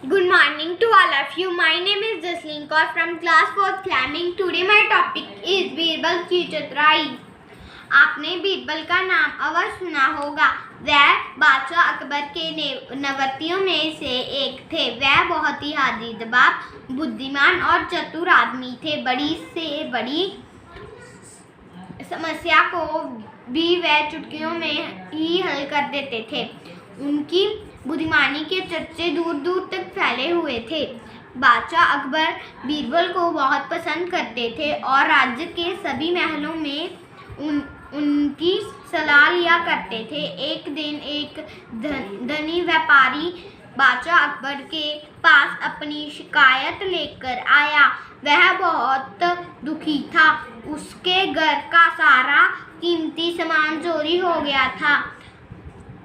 Good morning to all of you. My name is Jasleen Kaur from class 4th climbing. Today my topic is Birbal की चतुराई। आपने बीरबल का नाम अवश्य सुना होगा। वह बादशाह अकबर के नवरतियों में से एक थे। वह बहुत ही हाजिदबाब, बुद्धिमान और चतुर आदमी थे। बड़ी से बड़ी समस्या को भी वह चुटकियों में ही हल कर देते थे। उनकी बुद्धिमानी के चर्चे दूर दूर तक फैले हुए थे। बादशाह अकबर बीरबल को बहुत पसंद करते थे और राज्य के सभी महलों में उनकी सलाह लिया करते थे। एक दिन एक धनी व्यापारी बादशाह अकबर के पास अपनी शिकायत लेकर आया। वह बहुत दुखी था। उसके घर का सारा कीमती सामान चोरी हो गया था।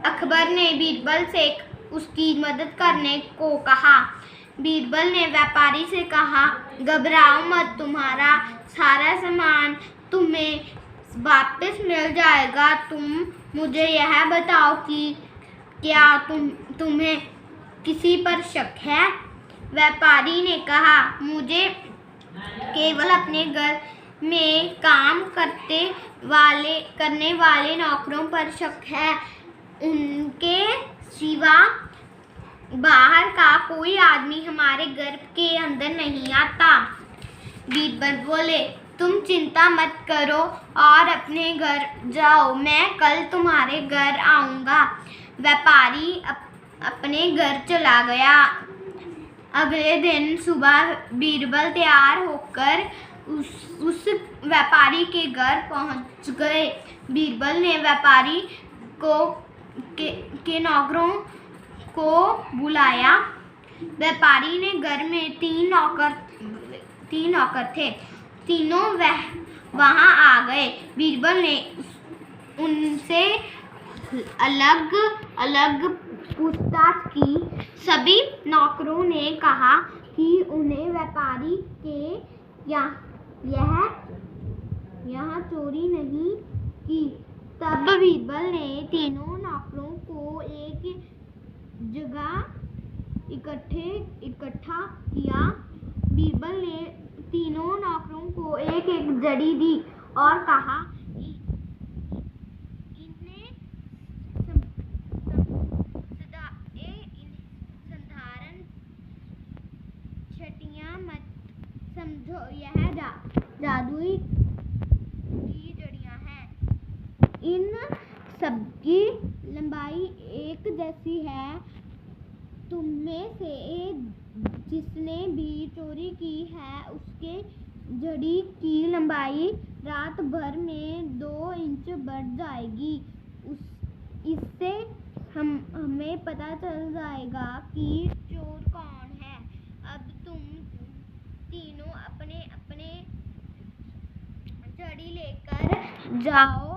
अकबर ने बीरबल से उसकी मदद करने को कहा। बीरबल ने व्यापारी से कहा, घबराओ मत, तुम्हारा सारा सामान तुम्हें वापस मिल जाएगा। तुम मुझे यह बताओ कि क्या तुम्हें किसी पर शक है? व्यापारी ने कहा, मुझे केवल अपने घर में काम करने वाले नौकरों पर शक है। उनके सिवा बाहर का कोई आदमी हमारे घर के अंदर नहीं आता। बीरबल बोले, तुम चिंता मत करो और अपने घर जाओ। मैं कल तुम्हारे घर आऊँगा। व्यापारी अपने घर चला गया। अगले दिन सुबह बीरबल तैयार होकर उस व्यापारी के घर पहुँच गए। बीरबल ने व्यापारी के नौकरों को बुलाया। व्यापारी ने घर में तीन नौकर थे। तीनों वहां आ गए। बीरबल ने उनसे अलग अलग पूछताछ की। सभी नौकरों ने कहा कि उन्हें व्यापारी के यहाँ चोरी नहीं की। तब बीरबल ने तीनों नौकरों को एक जगह इकट्ठा किया। बीरबल ने तीनों नौकरों को एक एक जड़ी दी और कहा, इन्हें साधारण छटियां मत समझो, यह जादुई की जड़ियां हैं। इन सबकी लंबाई एक जैसी है। तुममें से जिसने भी चोरी की है, उसके जड़ी की लंबाई रात भर में 2 इंच बढ़ जाएगी। इससे हमें पता चल जाएगा कि चोर कौन है। अब तुम तीनों अपने अपने जड़ी लेकर जाओ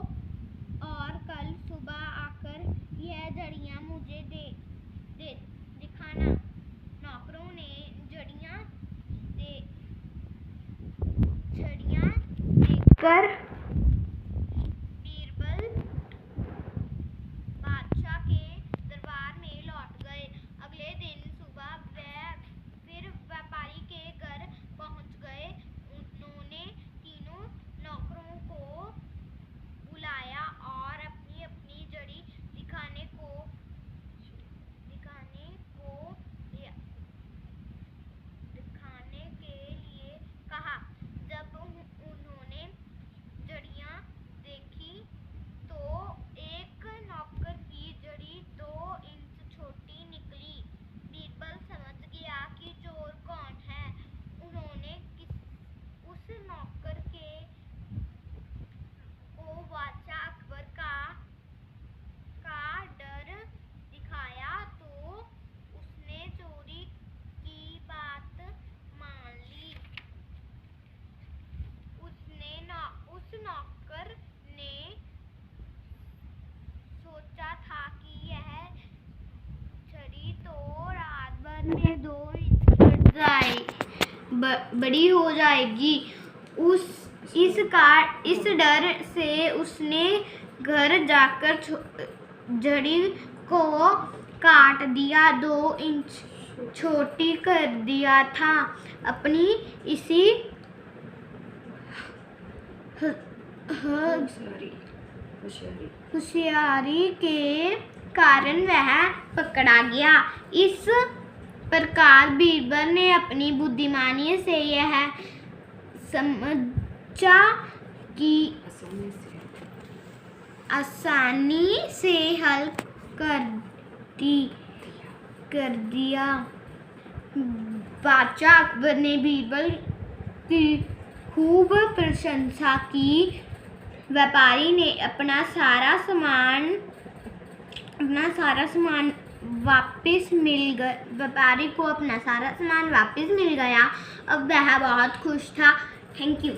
और कल सुबह आकर यह जड़ियां मुझे दिखाना। नौकरों ने जड़ियां देकर बीरबल बादशाह के दरबार में लौट गए। अगले दिन सुबह वह फिर व्यापारी के घर पहुंच गए। उन्होंने तीनों नौकरों को बुलाया और अपनी अपनी जड़ी दिखाने के लिए कहा। जब उन्होंने जड़ियां देखी तो एक नौकर की जड़ी 2 इंच छोटी निकली। बीरबल समझ गया कि चोर कौन है। उन्होंने उस नौकर को बादशाह अकबर का डर दिखाया तो उसने चोरी की बात मान ली। उस नौकर ने सोचा था कि यह छड़ी तो रात भर में 2 इंच बड़ी हो जाएगी। इस डर से उसने घर जाकर जड़ी को काट दिया। 2 इंच छोटी कर दिया था। अपनी इसी होशियारी के कारण वह पकड़ा गया। इस प्रकार बीरबल ने अपनी बुद्धिमानी से यह समझा कि आसानी से हल कर दिया। बादशाह अकबर ने बीरबल की खूब प्रशंसा की। व्यापारी ने अपना सारा सामान वापस मिल गया। व्यापारी को अपना सारा सामान वापस मिल गया। अब वह बहुत खुश था। Thank you.